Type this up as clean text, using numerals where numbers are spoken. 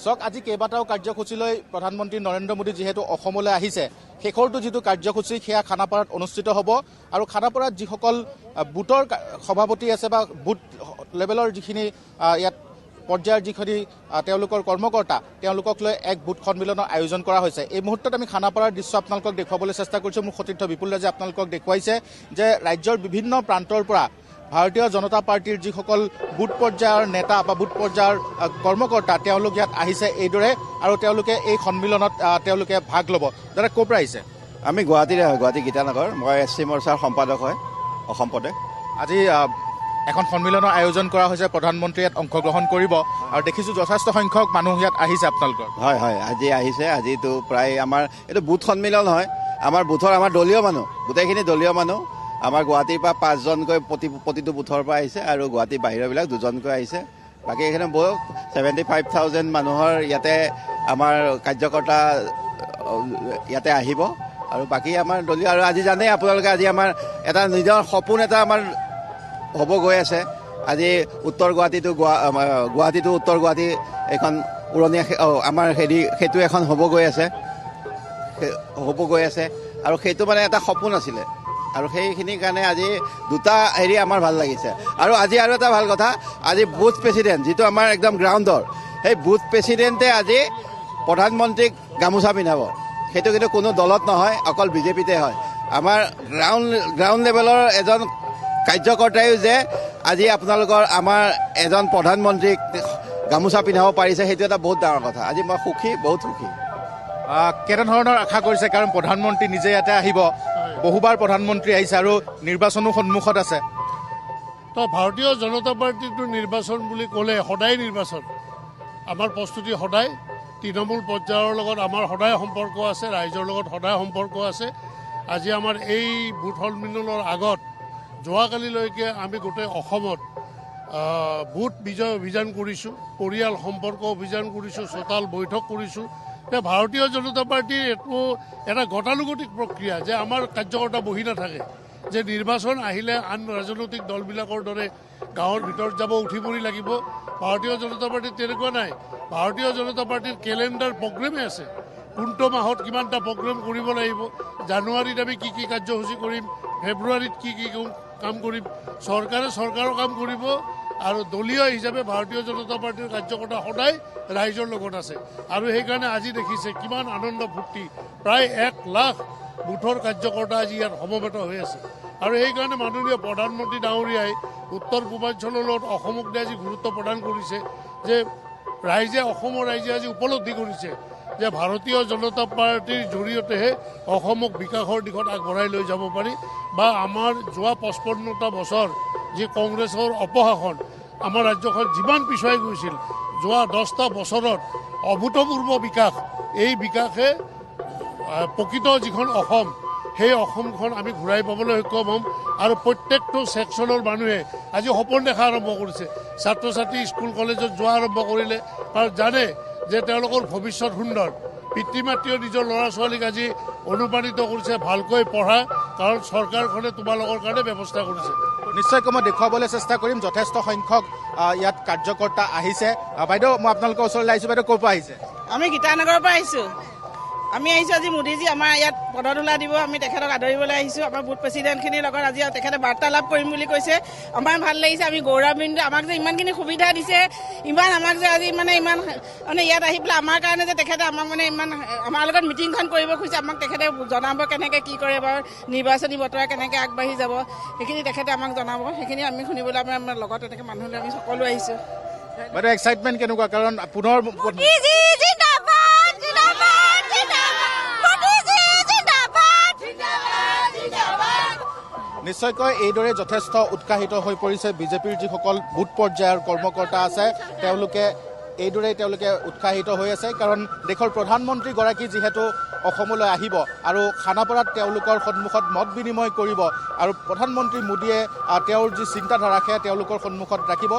চক আজি কেইবাটাও কাৰ্যসূচীলৈ প্ৰধানমন্ত্ৰী নৰেন্দ্ৰ মোদী যেহেতু অসমলৈ আহিছে শেষৰটো যেটো কাৰ্যসূচী সেয়া খানাপাৰাত অনুষ্ঠিত হ'ব আৰু খানাপাৰাত যিসকল বুটৰ সভাপতি আছে বা বুট লেভেলৰ যিখিনি ইয়াত পৰ্যায়ৰ যিখিনি তেওঁলোকৰ কৰ্মকৰ্তা তেওঁলোকক লৈ এক বুট সন্মিলনৰ আয়োজন কৰা হৈছে। এই মুহূৰ্তত আমি খানাপাৰাৰ দৃশ্য আপোনালোকক দেখুৱাবলৈ চেষ্টা কৰিছোঁ। মোৰ সতীৰ্থ বিপুল ৰাজে আপোনালোকক দেখুৱাইছে যে ৰাজ্যৰ বিভিন্ন প্ৰান্তৰ পৰা ভাৰতীয় জনতা পাৰ্টিৰ যিসকল বুথ পৰ্যায়ৰ নেতা বা বুথ পৰ্যায়ৰ কৰ্মকৰ্তা তেওঁলোক ইয়াত আহিছে এইদৰে আৰু তেওঁলোকে এই সন্মিলনত তেওঁলোকে ভাগ ল'ব। দাদা ক'ৰ পৰা আহিছে? আমি গুৱাহাটীৰে হয়, গুৱাহাটী গীতানগৰ। মই SC মৰ্চাৰ সম্পাদক হয় অসম প্ৰদেশ। আজি এখন সন্মিলনৰ আয়োজন কৰা হৈছে, প্ৰধানমন্ত্ৰীয়ে ইয়াত অংশগ্ৰহণ কৰিব আৰু দেখিছোঁ যথেষ্ট সংখ্যক মানুহ ইয়াত আহিছে আপোনালোকৰ। হয় হয়, আজি আহিছে। আজিতো প্ৰায় আমাৰ এইটো বুথ সন্মিলন হয়। আমাৰ বুথৰ আমাৰ দলীয় মানুহ, গোটেইখিনি দলীয় মানুহ। আমাৰ গুৱাহাটীৰ পৰা 5জনকৈ প্ৰতিটো বুথৰ পৰা আহিছে আৰু গুৱাহাটীৰ বাহিৰৰবিলাক 2জনকৈ আহিছে। বাকী এইখিনি বহুত 75,000 মানুহৰ ইয়াতে আমাৰ কাৰ্যকৰ্তা ইয়াতে আহিব আৰু বাকী আমাৰ দলীয় আৰু আজি জানেই আপোনালোকে আজি আমাৰ এটা নিজৰ সপোন এটা আমাৰ হ'ব গৈ আছে। আজি উত্তৰ গুৱাহাটীটো উত্তৰ গুৱাহাটী এখন উৰণীয়া আমাৰ সেইটো এখন হ'ব গৈ আছে আৰু সেইটো মানে এটা সপোন আছিলে আৰু সেইখিনিৰ কাৰণে আজি দুটা আমাৰ ভাল লাগিছে। আৰু আজি আৰু এটা ভাল কথা, আজি বুথ প্ৰেচিডেণ্ট যিটো আমাৰ একদম গ্ৰাউণ্ডৰ, সেই বুথ প্ৰেচিডেণ্টে আজি প্ৰধানমন্ত্ৰীক গামোচা পিন্ধাব। সেইটো কিন্তু কোনো দলত নহয়, অকল বিজেপিতে হয়। আমাৰ গ্ৰাউণ্ড লেভেলৰ এজন কাৰ্যকৰ্তায়ো যে আজি আপোনালোকৰ আমাৰ এজন প্ৰধানমন্ত্ৰীক গামোচা পিন্ধাব পাৰিছে, সেইটো এটা বহুত ডাঙৰ কথা। আজি মই সুখী, বহুত সুখী। কেনেধৰণৰ আশা কৰিছে? কাৰণ প্ৰধানমন্ত্ৰী নিজে ইয়াতে আহিব, বহুবাৰ প্ৰধানমন্ত্ৰী আহিছে আৰু নিৰ্বাচনো সন্মুখত আছে। তো ভাৰতীয় জনতা পাৰ্টিটো নিৰ্বাচন বুলি ক'লে সদায় নিৰ্বাচন। আমাৰ প্ৰস্তুতি সদায় তৃণমূল পৰ্যায়ৰ লগত আমাৰ সদায় সম্পৰ্ক আছে, ৰাইজৰ লগত সদায় সম্পৰ্ক আছে। আজি আমাৰ এই বুথ সন্মিলনৰ আগত যোৱাকালিলৈকে আমি গোটেই অসমত বুথ বিজয় অভিযান কৰিছোঁ, পৰিয়াল সম্পৰ্ক অভিযান কৰিছোঁ, চোতাল বৈঠক কৰিছোঁ। ভাৰতীয় জনতা পাৰ্টিৰ এইটো এটা গতানুগতিক প্ৰক্ৰিয়া যে আমাৰ কাৰ্যকৰ্তা বহি নাথাকে, যে নিৰ্বাচন আহিলে আন ৰাজনৈতিক দলবিলাকৰ দৰে গাঁৱৰ ভিতৰত যাব উঠি পৰি লাগিব। ভাৰতীয় জনতা পাৰ্টিৰ তেনেকুৱা নাই। ভাৰতীয় জনতা পাৰ্টিৰ কেলেণ্ডাৰ প্ৰগ্ৰেমে আছে, কোনটো মাহত কিমানটা প্ৰগ্ৰেম কৰিব লাগিব, জানুৱাৰীত আমি কি কাৰ্যসূচী কৰিম, ফেব্ৰুৱাৰীত কি কাম কৰিম। চৰকাৰে চৰকাৰৰ কাম কৰিব আৰু দলীয় হিচাপে ভাৰতীয় জনতা পাৰ্টিৰ কাৰ্যকৰ্তা সদায় ৰাইজৰ লগত আছে। আৰু সেইকাৰণে আজি দেখিছে কিমান আনন্দ ফূৰ্তি, প্ৰায় 1 লাখ বুথৰ কাৰ্যকৰ্তা আজি ইয়াত সমবেত হৈ আছে। আৰু সেইকাৰণে মাননীয় প্ৰধানমন্ত্ৰী ডাঙৰীয়াই উত্তৰ পূৰ্বাঞ্চলৰ লগত অসমক আজি গুৰুত্ব প্ৰদান কৰিছে যে অসমৰ ৰাইজে আজি উপলব্ধি কৰিছে যে ভাৰতীয় জনতা পাৰ্টিৰ জৰিয়তেহে অসমক বিকাশৰ দিশত আগবঢ়াই লৈ যাব পাৰি। বা আমাৰ যোৱা 55টা বছৰ যি কংগ্ৰেছৰ অপশাসন আমাৰ ৰাজ্যখন যিমান পিছুৱাই গৈছিল, যোৱা 10টা বছৰত অভূতপূৰ্ব বিকাশ, এই বিকাশে প্ৰকৃত যিখন অসম, সেই অসমখন আমি ঘূৰাই পাবলৈ সক্ষম হ'ম। আৰু প্ৰত্যেকটো ছেকশ্যনৰ মানুহে আজি সপোন দেখা আৰম্ভ কৰিছে। ছাত্ৰ ছাত্ৰী স্কুল কলেজত যোৱা আৰম্ভ কৰিলে, কাৰণ জানে যে তেওঁলোকৰ ভৱিষ্যত সুন্দৰ। পিতৃ মাতৃয়ে নিজৰ ল'ৰা ছোৱালীক আজি অনুপ্ৰাণিত কৰিছে ভালকৈ পঢ়া, কাৰণ চৰকাৰখনে তোমালোকৰ কাৰণে ব্যৱস্থা কৰিছে। নিশ্চয়কৈ মই দেখুৱাবলৈ চেষ্টা কৰিম। যথেষ্ট সংখ্যক ইয়াত কাৰ্যকৰ্তা আহিছে। বাইদেউ, মই আপোনালোকৰ ওচৰলৈ আহিছোঁ। বাইদেউ, ক'ৰ পৰা আহিছে? আমি গীতানগৰৰ পৰা আহিছোঁ। আমি আহিছোঁ আজি মোদীজী আমাৰ ইয়াত পদধূলা দিব, আমি তেখেতক আদৰিবলৈ আহিছোঁ। আমাৰ বুথ প্ৰেচিডেণ্টখিনিৰ লগত আজি তেখেতে বাৰ্তালাপ কৰিম বুলি কৈছে। আমাৰ ভাল লাগিছে, আমি গৌৰৱান্বিত। আমাক যে ইমানখিনি সুবিধা দিছে, আমাক যে আজি ইমান ইয়াত আহি পেলাই আমাৰ কাৰণে যে তেখেতে আমাক ইমান আমাৰ লগত মিটিংখন কৰিব খুজিছে, আমাক তেখেতে জনাব কেনেকৈ কি কৰে বাৰু, নিৰ্বাচনী বতৰা কেনেকৈ আগবাঢ়ি যাব, সেইখিনি তেখেতে আমাক জনাব। সেইখিনি আমি শুনিবলৈ আমাৰ লগত তেনেকৈ মানুহলৈ আমি সকলো আহিছোঁ। বাইদেউ, এক্সাইটমেণ্ট কেনেকুৱা? কাৰণ পুনৰ নিশ্চয়কৈ এইদৰে যথেষ্ট উৎসাহিত হৈ পৰিছে বিজেপিৰ যিসকল বুথ পৰ্যায়ৰ কৰ্মকৰ্তা আছে, তেওঁলোকে উৎসাহিত হৈ আছে। কাৰণ দেশৰ প্ৰধানমন্ত্ৰীগৰাকী যিহেতু অসমলৈ আহিব আৰু খানাপাৰাত তেওঁলোকৰ সন্মুখত মত বিনিময় কৰিব আৰু প্ৰধানমন্ত্ৰী মোদীয়ে তেওঁৰ যি চিন্তাধাৰা সেয়া তেওঁলোকৰ সন্মুখত ৰাখিব।